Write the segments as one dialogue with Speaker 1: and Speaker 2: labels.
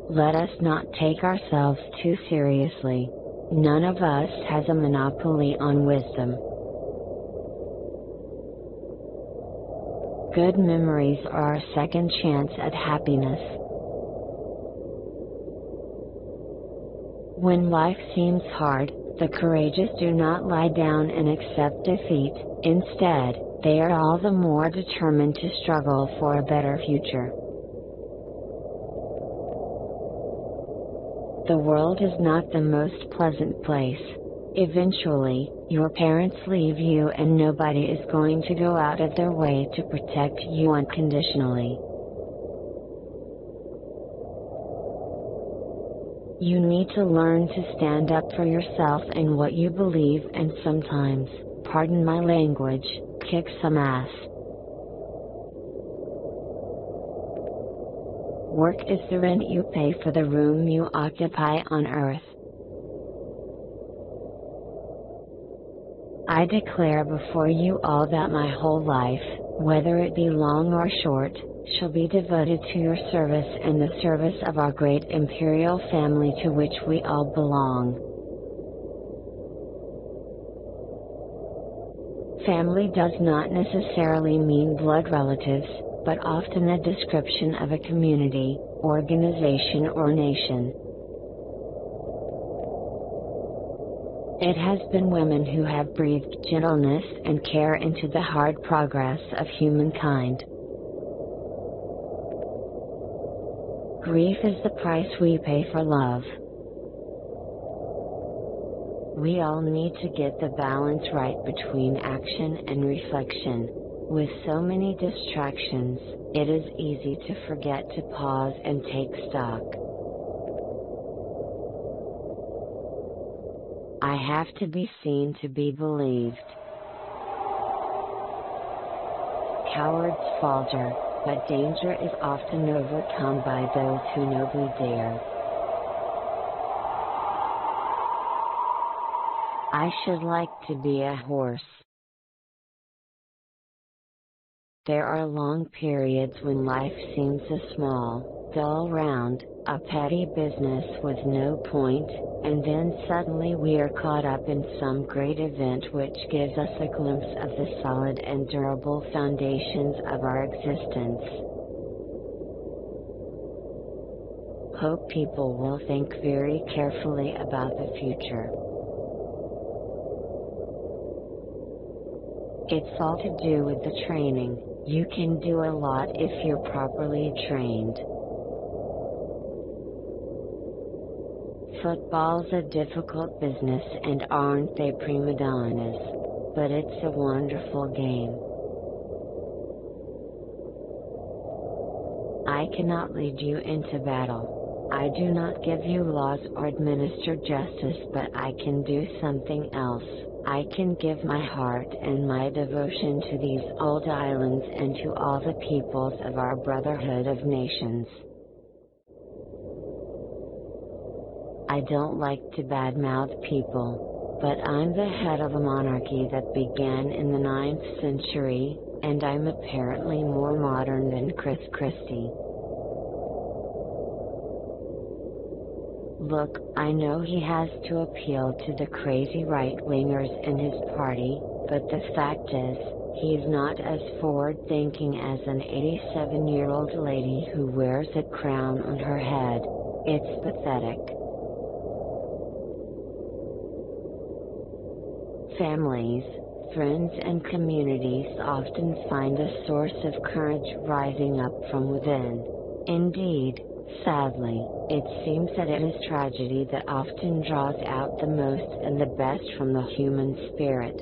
Speaker 1: Let us not take ourselves too seriously. None of us has a monopoly on wisdom. Good memories are a second chance at happiness. When life seems hard, the courageous do not lie down and accept defeat. Instead, they are all the more determined to struggle for a better future. The world is not the most pleasant place. Eventually, your parents leave you and nobody is going to go out of their way to protect you unconditionally. You need to learn to stand up for yourself and what you believe, and sometimes, pardon my language, kick some ass. Work is the rent you pay for the room you occupy on earth. I declare before you all that my whole life, whether it be long or short, shall be devoted to your service and the service of our great imperial family to which we all belong. Family does not necessarily mean blood relatives, but often a description of a community, organization or nation. It has been women who have breathed gentleness and care into the hard progress of humankind. Grief is the price we pay for love. We all need to get the balance right between action and reflection. With so many distractions, it is easy to forget to pause and take stock. I have to be seen to be believed. Cowards falter, but danger is often overcome by those who nobly dare. I should like to be a horse. There are long periods when life seems a small, dull round, a petty business with no point, and then suddenly we are caught up in some great event which gives us a glimpse of the solid and durable foundations of our existence. Hope people will think very carefully about the future. It's all to do with the training. You can do a lot if you're properly trained. Football's a difficult business, and aren't they prima donnas? But it's a wonderful game. I cannot lead you into battle. I do not give you laws or administer justice, but I can do something else. I can give my heart and my devotion to these old islands and to all the peoples of our brotherhood of nations. I don't like to badmouth people, but I'm the head of a monarchy that began in the 9th century, and I'm apparently more modern than Chris Christie. Look, I know he has to appeal to the crazy right-wingers in his party, but the fact is, he's not as forward-thinking as an 87-year-old lady who wears a crown on her head. It's pathetic. Families, friends and communities often find a source of courage rising up from within. Indeed, sadly, it seems that it is tragedy that often draws out the most and the best from the human spirit.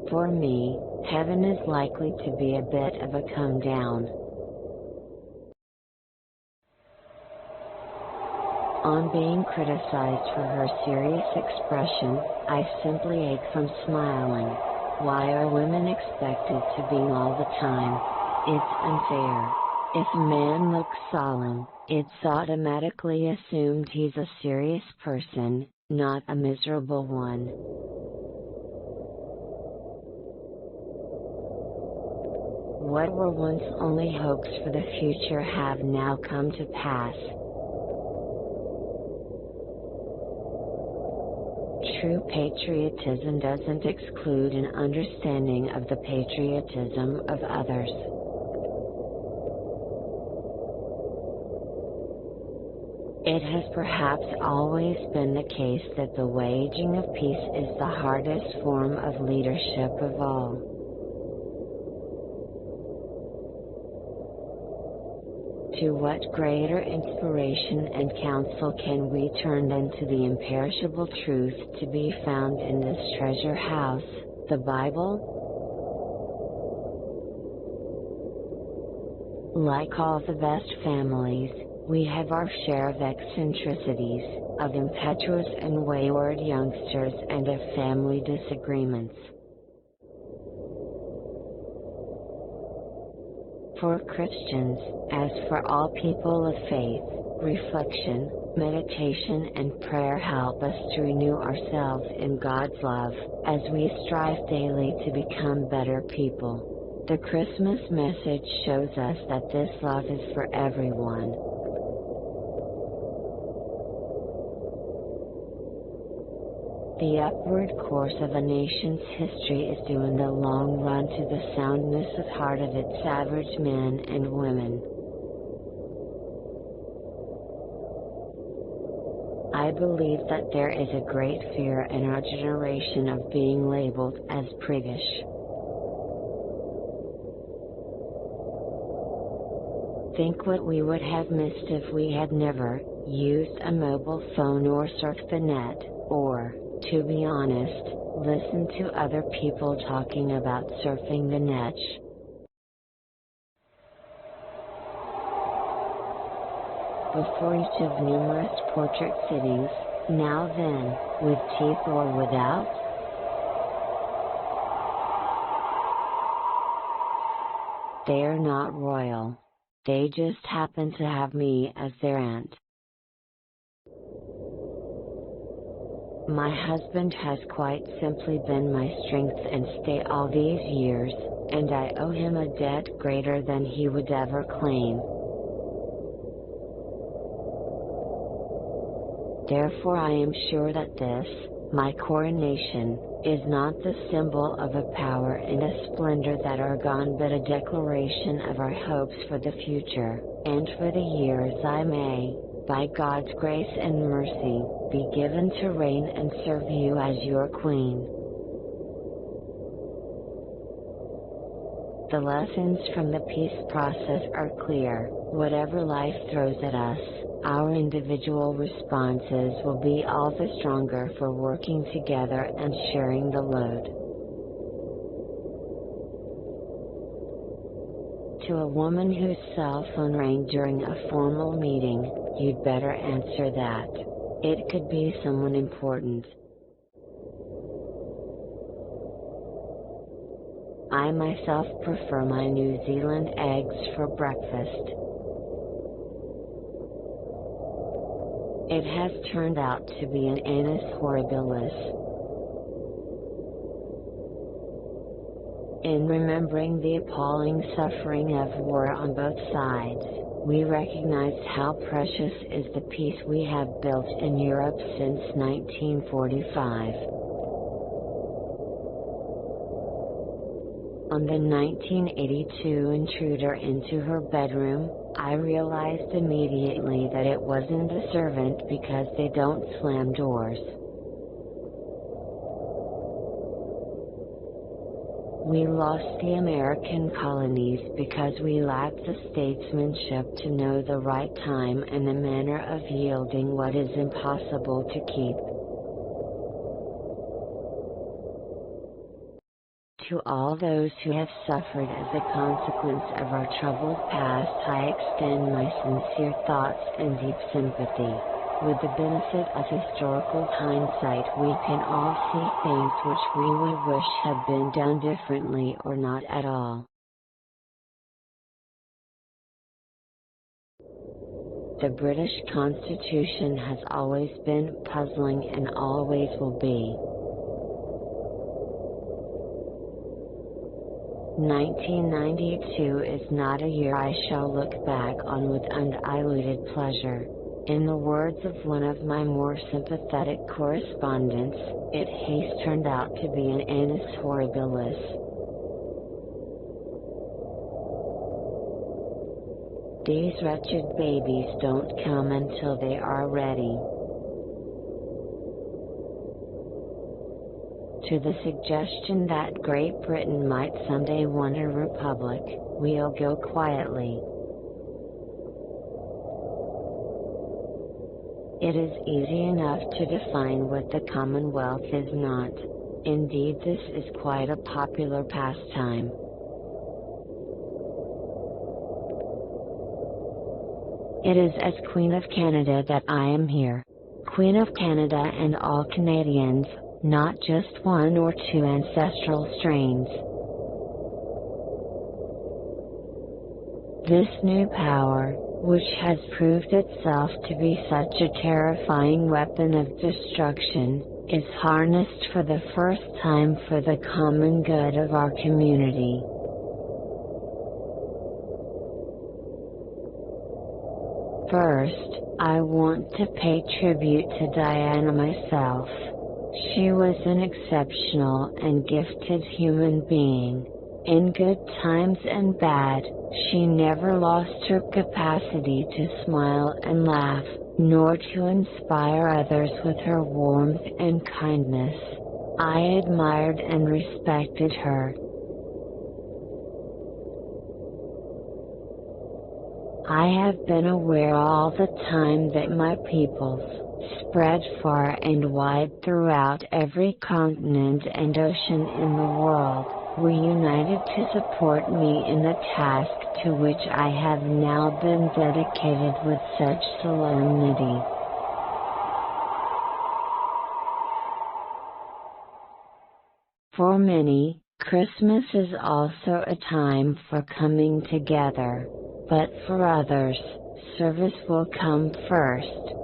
Speaker 1: For me, heaven is likely to be a bit of a come down. On being criticized for her serious expression, I simply ache from smiling. Why are women expected to beam all the time? It's unfair. If a man looks solemn, it's automatically assumed he's a serious person, not a miserable one. What were once only hopes for the future have now come to pass. True patriotism doesn't exclude an understanding of the patriotism of others. It has perhaps always been the case that the waging of peace is the hardest form of leadership of all. To what greater inspiration and counsel can we turn than to the imperishable truth to be found in this treasure house, the Bible? Like all the best families, we have our share of eccentricities, of impetuous and wayward youngsters, and of family disagreements. For Christians, as for all people of faith, reflection, meditation and prayer help us to renew ourselves in God's love, as we strive daily to become better people. The Christmas message shows us that this love is for everyone. The upward course of a nation's history is due in the long run to the soundness of heart of its average men and women. I believe that there is a great fear in our generation of being labeled as priggish. Think what we would have missed if we had never used a mobile phone or surfed the net, or, to be honest, listen to other people talking about surfing the net. Before each of numerous portrait cities, now then, with teeth or without? They are not royal. They just happen to have me as their aunt. My husband has quite simply been my strength and stay all these years, and I owe him a debt greater than he would ever claim. Therefore I am sure that this, my coronation, is not the symbol of a power and a splendor that are gone, but a declaration of our hopes for the future, and for the years I may, by God's grace and mercy, be given to reign and serve you as your queen. The lessons from the peace process are clear. Whatever life throws at us, our individual responses will be all the stronger for working together and sharing the load. To a woman whose cell phone rang during a formal meeting, you'd better answer that. It could be someone important. I myself prefer my New Zealand eggs for breakfast. It has turned out to be an annus horribilis. In remembering the appalling suffering of war on both sides, we recognized how precious is the peace we have built in Europe since 1945. On the 1982 intruder into her bedroom, I realized immediately that it wasn't a servant because they don't slam doors. We lost the American colonies because we lacked the statesmanship to know the right time and the manner of yielding what is impossible to keep. To all those who have suffered as a consequence of our troubled past, I extend my sincere thoughts and deep sympathy. With the benefit of historical hindsight, we can all see things which we would wish had been done differently or not at all. The British Constitution has always been puzzling and always will be. 1992 is not a year I shall look back on with undiluted pleasure. In the words of one of my more sympathetic correspondents, it has turned out to be an annus horribilis. These wretched babies don't come until they are ready. To the suggestion that Great Britain might someday want a republic, we'll go quietly. It is easy enough to define what the Commonwealth is not. Indeed, this is quite a popular pastime. It is as Queen of Canada that I am here. Queen of Canada and all Canadians, not just one or two ancestral strains. This new power, which has proved itself to be such a terrifying weapon of destruction, is harnessed for the first time for the common good of our community. First, I want to pay tribute to Diana myself. She was an exceptional and gifted human being. In good times and bad, she never lost her capacity to smile and laugh, nor to inspire others with her warmth and kindness. I admired and respected her. I have been aware all the time that my peoples, spread far and wide throughout every continent and ocean in the world, were united to support me in the task to which I have now been dedicated with such solemnity. For many, Christmas is also a time for coming together, but for others, service will come first.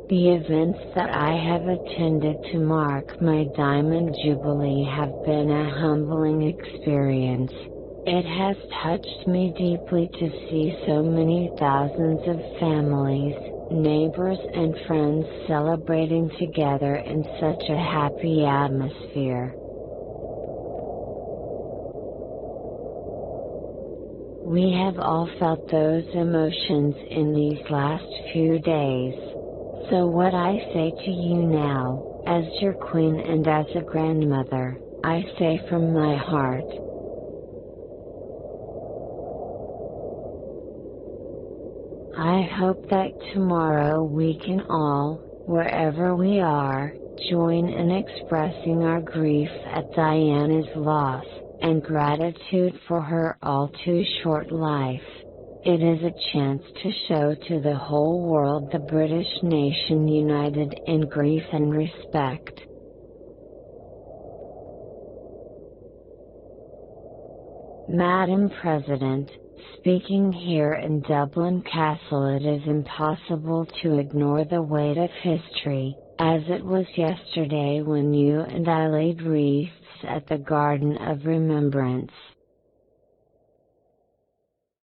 Speaker 1: The events that I have attended to mark my Diamond Jubilee have been a humbling experience. It has touched me deeply to see so many thousands of families, neighbors and friends celebrating together in such a happy atmosphere. We have all felt those emotions in these last few days. So what I say to you now, as your queen and as a grandmother, I say from my heart. I hope that tomorrow we can all, wherever we are, join in expressing our grief at Diana's loss, and gratitude for her all too short life. It is a chance to show to the whole world the British nation united in grief and respect. Madam President, speaking here in Dublin Castle, it is impossible to ignore the weight of history, as it was yesterday when you and I laid wreaths at the Garden of Remembrance.